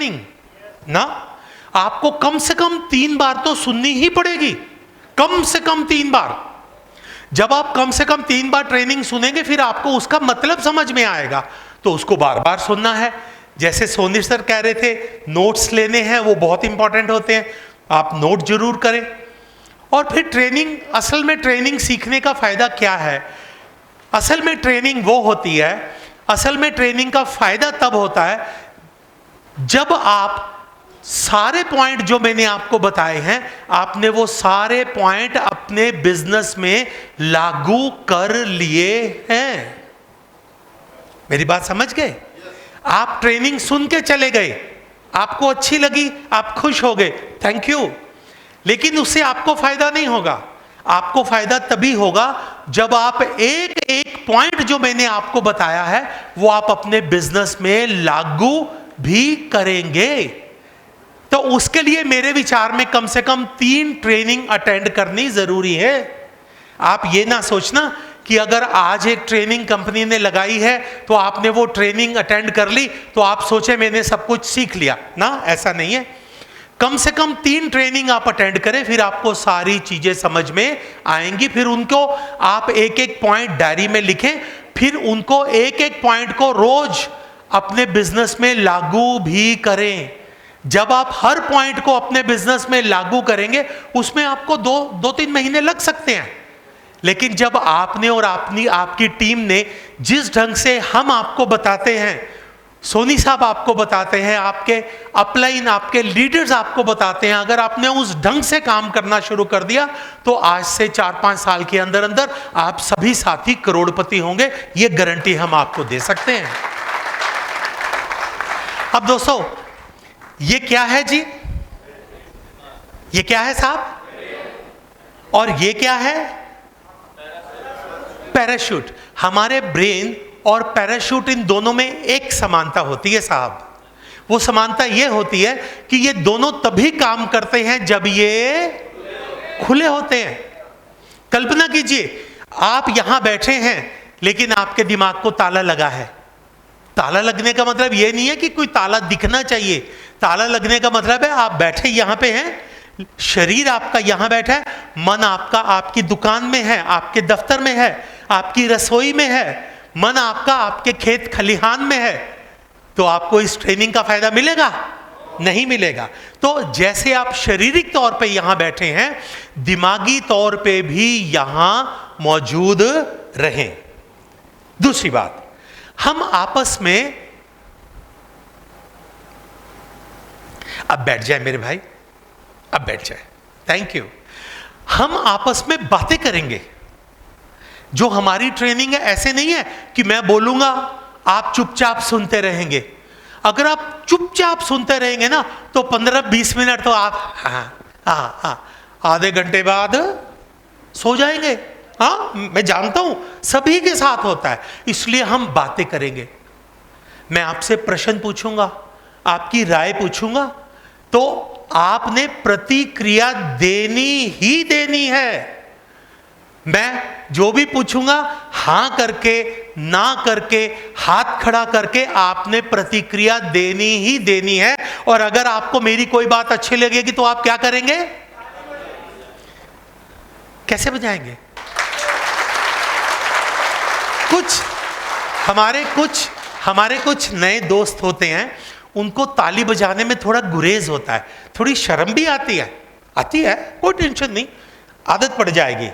Training ना, आपको कम से कम 3 बार तो सुननी ही पड़ेगी, कम से कम 3 बार। जब आप कम से कम 3 बार ट्रेनिंग सुनेंगे फिर आपको उसका मतलब समझ में आएगा, तो उसको बार बार सुनना है। जैसे सोनी सर कह रहे थे, नोट्स लेने हैं, वो बहुत इंपॉर्टेंट होते हैं, आप नोट जरूर करें। और फिर ट्रेनिंग, असल में ट्रेनिंग सीखने का फायदा क्या है? असल में ट्रेनिंग वो होती है, असल में ट्रेनिंग का फायदा तब होता है जब आप सारे पॉइंट जो मैंने आपको बताए हैं, आपने वो सारे पॉइंट अपने बिजनेस में लागू कर लिए हैं। मेरी बात समझ गए? आप ट्रेनिंग सुन के चले गए, आपको अच्छी लगी, आप खुश हो गए, थैंक यू, लेकिन उससे आपको फायदा नहीं होगा। आपको फायदा तभी होगा जब आप एक एक पॉइंट जो मैंने आपको बताया है वो आप अपने बिजनेस में लागू भी करेंगे। तो उसके लिए मेरे विचार में कम से कम 3 ट्रेनिंग अटेंड करनी जरूरी है। आप ये ना सोचना कि अगर आज एक ट्रेनिंग कंपनी ने लगाई है तो आपने वो ट्रेनिंग अटेंड कर ली तो आप सोचे मैंने सब कुछ सीख लिया ना, ऐसा नहीं है। कम से कम 3 ट्रेनिंग आप अटेंड करें, फिर आपको सारी चीजें समझ में आएंगी। फिर उनको आप एक एक पॉइंट डायरी में लिखें, फिर उनको एक एक पॉइंट को रोज अपने बिजनेस में लागू भी करें। जब आप हर पॉइंट को अपने बिजनेस में लागू करेंगे उसमें आपको 2-3 महीने लग सकते हैं, लेकिन जब आपने और आपकी टीम ने जिस ढंग से हम आपको बताते हैं, सोनी साहब आपको बताते हैं, आपके अपलाइन, आपके लीडर्स आपको बताते हैं, अगर आपने उस ढंग से काम करना शुरू कर दिया तो आज से 4-5 साल के अंदर अंदर आप सभी साथी करोड़पति होंगे, ये गारंटी हम आपको दे सकते हैं। अब दोस्तों, ये क्या है जी? ये क्या है साहब? और ये क्या है? पैराशूट। हमारे ब्रेन और पैराशूट, इन दोनों में एक समानता होती है साहब। वो समानता ये होती है कि ये दोनों तभी काम करते हैं जब ये खुले होते हैं। कल्पना कीजिए, आप यहां बैठे हैं लेकिन आपके दिमाग को ताला लगा है। ताला लगने का मतलब ये नहीं है कि कोई ताला दिखना चाहिए, ताला लगने का मतलब है आप बैठे यहां पे हैं, शरीर आपका यहां बैठा है, मन आपका आपकी दुकान में है, आपके दफ्तर में है, आपकी रसोई में है, मन आपका आपके खेत खलिहान में है। तो आपको इस ट्रेनिंग का फायदा मिलेगा? नहीं मिलेगा। तो जैसे आप शारीरिक तौर पे यहां बैठे हैं, दिमागी तौर पे भी यहां मौजूद रहें। दूसरी बात, हम आपस में, अब बैठ जाए मेरे भाई, अब बैठ जाए, थैंक यू। हम आपस में बातें करेंगे। जो हमारी ट्रेनिंग है ऐसे नहीं है कि मैं बोलूंगा आप चुपचाप सुनते रहेंगे। अगर आप चुपचाप सुनते रहेंगे ना तो 15-20 मिनट तो आप आधे घंटे बाद सो जाएंगे। हाँ, मैं जानता हूं सभी के साथ होता है, इसलिए हम बातें करेंगे। मैं आपसे प्रश्न पूछूंगा, आपकी राय पूछूंगा, तो आपने प्रतिक्रिया देनी ही देनी है। मैं जो भी पूछूंगा हां करके, ना करके, हाथ खड़ा करके आपने प्रतिक्रिया देनी ही देनी है। और अगर आपको मेरी कोई बात अच्छी लगेगी तो आप क्या करेंगे? कैसे बजाएंगे? हमारे कुछ नए दोस्त होते हैं, उनको ताली बजाने में थोड़ा गुरेज होता है, थोड़ी शर्म भी आती है, कोई टेंशन नहीं, आदत पड़ जाएगी।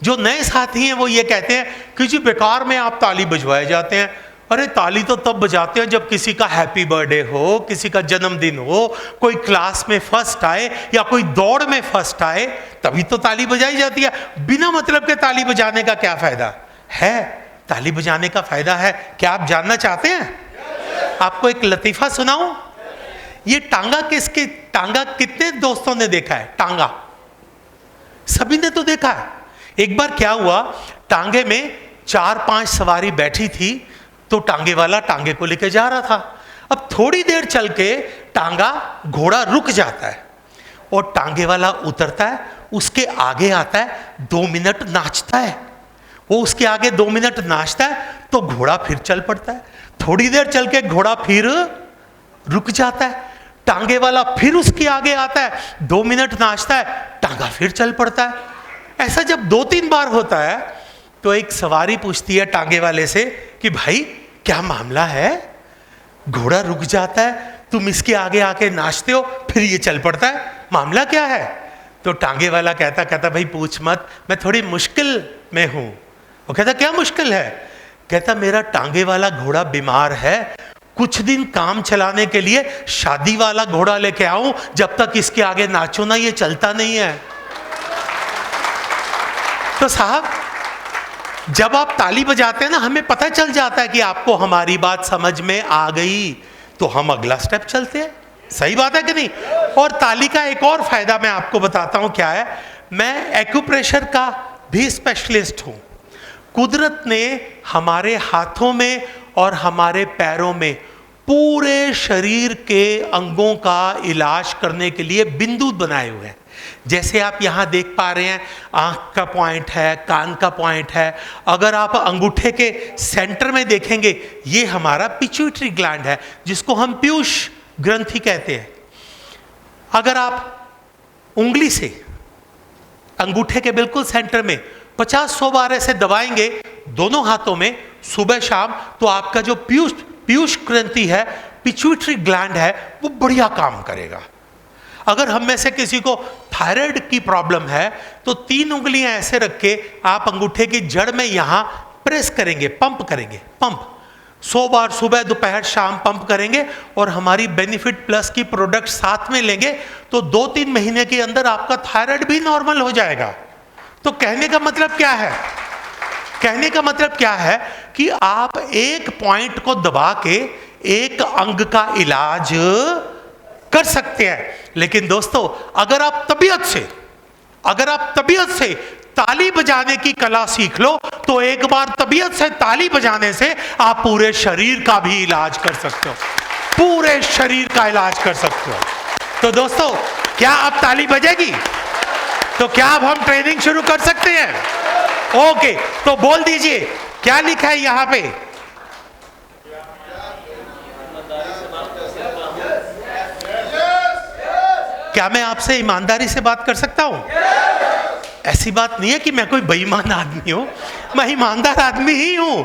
जो नए साथी हैं वो ये कहते हैं कि जी बेकार में आप ताली बजवाए जाते हैं। अरे ताली तो तब बजाते हैं जब किसी का हैप्पी बर्थडे हो, किसी का जन्मदिन हो, कोई क्लास में फर्स्ट आए या कोई दौड़ में फर्स्ट आए, तभी तो ताली बजाई जाती है। बिना मतलब के ताली बजाने का क्या फायदा है? ताली बजाने का फायदा है, क्या आप जानना चाहते हैं? आपको एक लतीफा सुनाऊं? ये टांगा कितने दोस्तों ने देखा है? टांगा सभी ने तो देखा है। एक बार क्या हुआ, टांगे में 4-5 सवारी बैठी थी, तो टांगे वाला टांगे को लेकर जा रहा था। अब थोड़ी देर चल के घोड़ा रुक जाता है और टांगे वाला उतरता है, उसके आगे आता है, 2 मिनट नाचता है। वो उसके आगे 2 मिनट नाचता है तो घोड़ा फिर चल पड़ता है। थोड़ी देर चल के घोड़ा फिर रुक जाता है। टांगे वाला फिर उसके आगे आता है, 2 मिनट नाचता है, टांगा फिर चल पड़ता है। ऐसा जब 2-3 बार होता है तो एक सवारी पूछती है टांगे वाले से कि भाई क्या मामला है, घोड़ा रुक जाता है, तुम इसके आगे आके नाचते हो, फिर ये चल पड़ता है, मामला क्या है? तो टांगे वाला कहता भाई पूछ मत, मैं थोड़ी मुश्किल में हूं। वो कहता क्या मुश्किल है? कहता मेरा टांगे वाला घोड़ा बीमार है, कुछ दिन काम चलाने के लिए शादी वाला घोड़ा लेके आऊं, जब तक इसके आगे नाचो ना ये चलता नहीं है। तो साहब जब आप ताली बजाते हैं ना, हमें पता चल जाता है कि आपको हमारी बात समझ में आ गई, तो हम अगला स्टेप चलते हैं। सही बात है कि नहीं? और ताली का एक और फायदा मैं आपको बताता हूं क्या है। मैं एक्यूप्रेशर का भी स्पेशलिस्ट हूं। कुदरत ने हमारे हाथों में और हमारे पैरों में पूरे शरीर के अंगों का इलाज करने के लिए बिंदु बनाए हुए हैं। जैसे आप यहाँ देख पा रहे हैं, आँख का पॉइंट है, कान का पॉइंट है। अगर आप अंगूठे के सेंटर में देखेंगे, ये हमारा पिट्यूटरी ग्लैंड है, जिसको हम पीयूष ग्रंथि कहते हैं। अगर आप उंगली से अंगूठे के बिल्कुल सेंटर में 50-100 बार ऐसे दबाएंगे दोनों हाथों में सुबह शाम, तो आपका जो पीयूष ग्रंथि है, पिट्यूटरी ग्लैंड है, वो बढ़िया काम करेगा। अगर हम में से किसी को थायराइड की प्रॉब्लम है, तो 3 उंगलियां ऐसे रख के आप अंगूठे की जड़ में यहां प्रेस करेंगे, पंप करेंगे, पंप 100 बार सुबह दोपहर शाम पंप करेंगे, और हमारी बेनिफिट प्लस की प्रोडक्ट साथ में लेंगे, तो 2-3 महीने के अंदर आपका थायराइड भी नॉर्मल हो जाएगा। तो कहने का मतलब क्या है? कहने का मतलब क्या है कि आप एक पॉइंट को दबा के एक अंग का इलाज कर सकते हैं। लेकिन दोस्तों, अगर आप तबीयत से ताली बजाने की कला सीख लो, तो एक बार तबीयत से ताली बजाने से आप पूरे शरीर का भी इलाज कर सकते हो, पूरे शरीर का इलाज कर सकते हो। तो दोस्तों, क्या अब ताली बजेगी? तो क्या अब हम ट्रेनिंग शुरू कर सकते हैं? ओके, तो बोल दीजिए क्या लिखा है यहां पे? क्या मैं आपसे ईमानदारी से बात कर सकता हूं? ऐसी बात नहीं है कि मैं कोई बेईमान आदमी हूं, मैं ईमानदार आदमी ही हूं,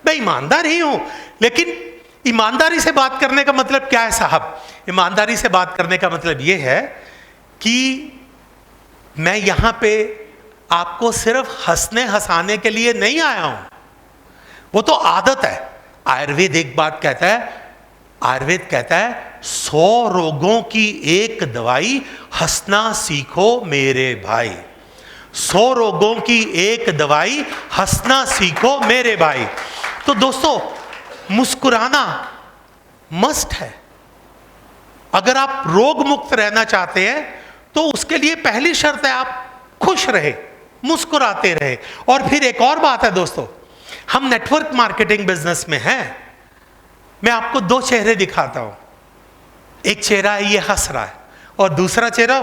मैं ईमानदार ही हूं। लेकिन ईमानदारी से बात करने का मतलब क्या है साहब? ईमानदारी से बात करने का मतलब यह है कि मैं यहां पे आपको सिर्फ हंसने हंसाने के लिए नहीं आया हूं, वो तो आदत है। आयुर्वेद एक बात कहता है, आयुर्वेद कहता है 100 रोगों की एक दवाई, हंसना सीखो मेरे भाई। 100 रोगों की एक दवाई, हंसना सीखो मेरे भाई। तो दोस्तों, मुस्कुराना मस्ट है। अगर आप रोग मुक्त रहना चाहते हैं, तो उसके लिए पहली शर्त है आप खुश रहे, मुस्कुराते रहे। और फिर एक और बात है दोस्तों, हम नेटवर्क मार्केटिंग बिजनेस में हैं। मैं आपको 2 चेहरे दिखाता हूं। एक चेहरा है ये हंस रहा है, और दूसरा चेहरा,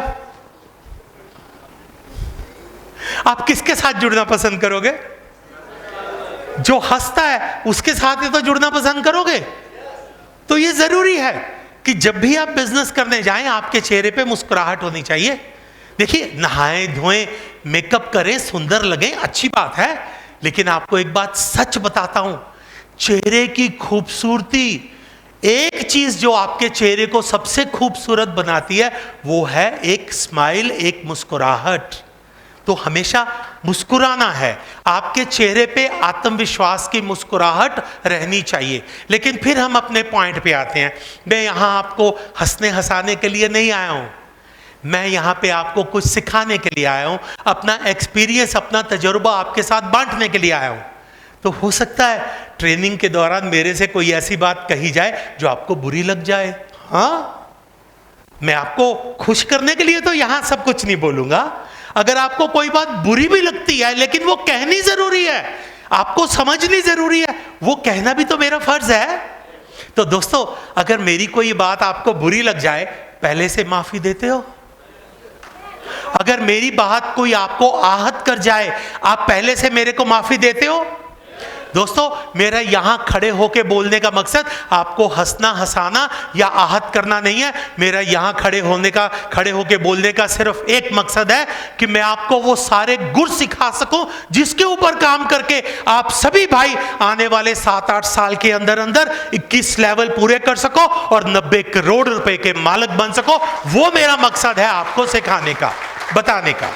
आप किसके साथ जुड़ना पसंद करोगे? जो हंसता है उसके साथ ही तो जुड़ना पसंद करोगे। तो ये जरूरी है कि जब भी आप बिजनेस करने जाएं, आपके चेहरे पे मुस्कुराहट होनी चाहिए। देखिए, नहाएं धोएं, मेकअप करें, सुंदर लगें, अच्छी बात है, लेकिन आपको एक बात सच बताता हूं, चेहरे की खूबसूरती, एक चीज जो आपके चेहरे को सबसे खूबसूरत बनाती है, वो है एक स्माइल, एक मुस्कुराहट। तो हमेशा मुस्कुराना है, आपके चेहरे पे आत्मविश्वास की मुस्कुराहट रहनी चाहिए। लेकिन फिर हम अपने पॉइंट पे आते हैं। मैं यहां आपको हंसने हंसाने के लिए नहीं आया हूं, मैं यहां पे आपको कुछ सिखाने के लिए आया हूं, अपना एक्सपीरियंस, अपना तजुर्बा आपके साथ बांटने के लिए आया हूं। तो हो सकता है ट्रेनिंग के दौरान मेरे से कोई ऐसी बात कही जाए जो आपको बुरी लग जाए। हाँ, मैं आपको खुश करने के लिए तो यहां सब कुछ नहीं बोलूंगा। अगर आपको कोई बात बुरी भी लगती है, लेकिन वो कहनी जरूरी है, आपको समझनी जरूरी है, वो कहना भी तो मेरा फर्ज है। तो दोस्तों, अगर मेरी कोई बात आपको बुरी लग जाए, पहले से माफी देते हो? अगर मेरी बात कोई आपको आहत कर जाए, आप पहले से मेरे को माफी देते हो? दोस्तों, मेरा यहां खड़े होके बोलने का मकसद आपको हंसना, हंसाना या आहत करना नहीं है। मेरा यहां खड़े होके बोलने का सिर्फ एक मकसद है कि मैं आपको वो सारे गुण सिखा सकूं जिसके ऊपर काम करके आप सभी भाई आने वाले 7-8 साल के अंदर अंदर 21 लेवल पूरे कर सको और 90 करोड़ रुपए के मालिक बन सको। वो मेरा मकसद है आपको सिखाने का, बताने का।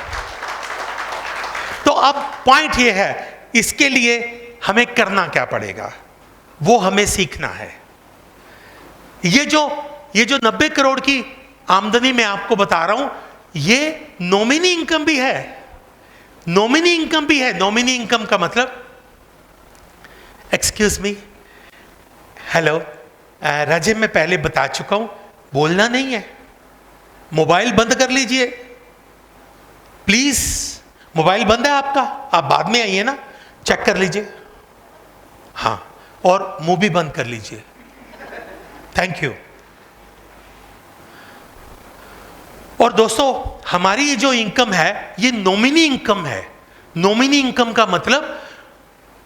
तो अब पॉइंट ये है, इसके लिए हमें करना क्या पड़ेगा, वो हमें सीखना है। ये जो 90 करोड़ की आमदनी मैं आपको बता रहा हूं, ये नॉमिनी इनकम भी है। नॉमिनी इनकम भी है। नॉमिनी इनकम का मतलब, एक्सक्यूज मी, हेलो राजे, मैं पहले बता चुका हूं, बोलना नहीं है। मोबाइल बंद कर लीजिए प्लीज। मोबाइल बंद है आपका, आप बाद में आइए ना, चेक कर लीजिए। हाँ, और मुंह भी बंद कर लीजिए। Thank you. और दोस्तों, हमारी ये जो इनकम है, ये नॉमिनी इनकम है। नॉमिनी इनकम का मतलब,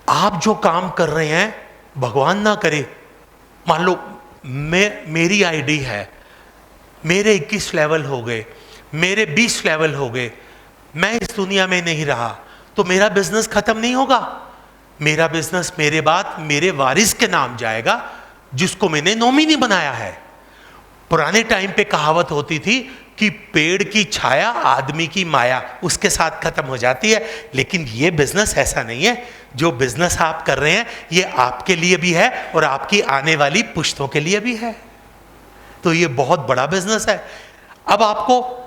आप जो काम कर रहे हैं, भगवान ना करे, मान लो मेरी आईडी है, मेरे 21 लेवल हो गए, मेरे 20 लेवल हो गए, मैं इस दुनिया में नहीं रहा, तो मेरा बिजनेस खत्म नहीं होगा। मेरा बिजनेस मेरे बाद मेरे वारिस के नाम जाएगा, जिसको मैंने नॉमिनी बनाया है। पुराने टाइम पे कहावत होती थी कि पेड़ की छाया आदमी की माया, उसके साथ खत्म हो जाती है। लेकिन ये बिजनेस ऐसा नहीं है। जो बिजनेस आप कर रहे हैं, ये आपके लिए भी है और आपकी आने वाली पुश्तों के लिए भी है। तो ये बहुत बड़ा बिजनेस है। अब आपको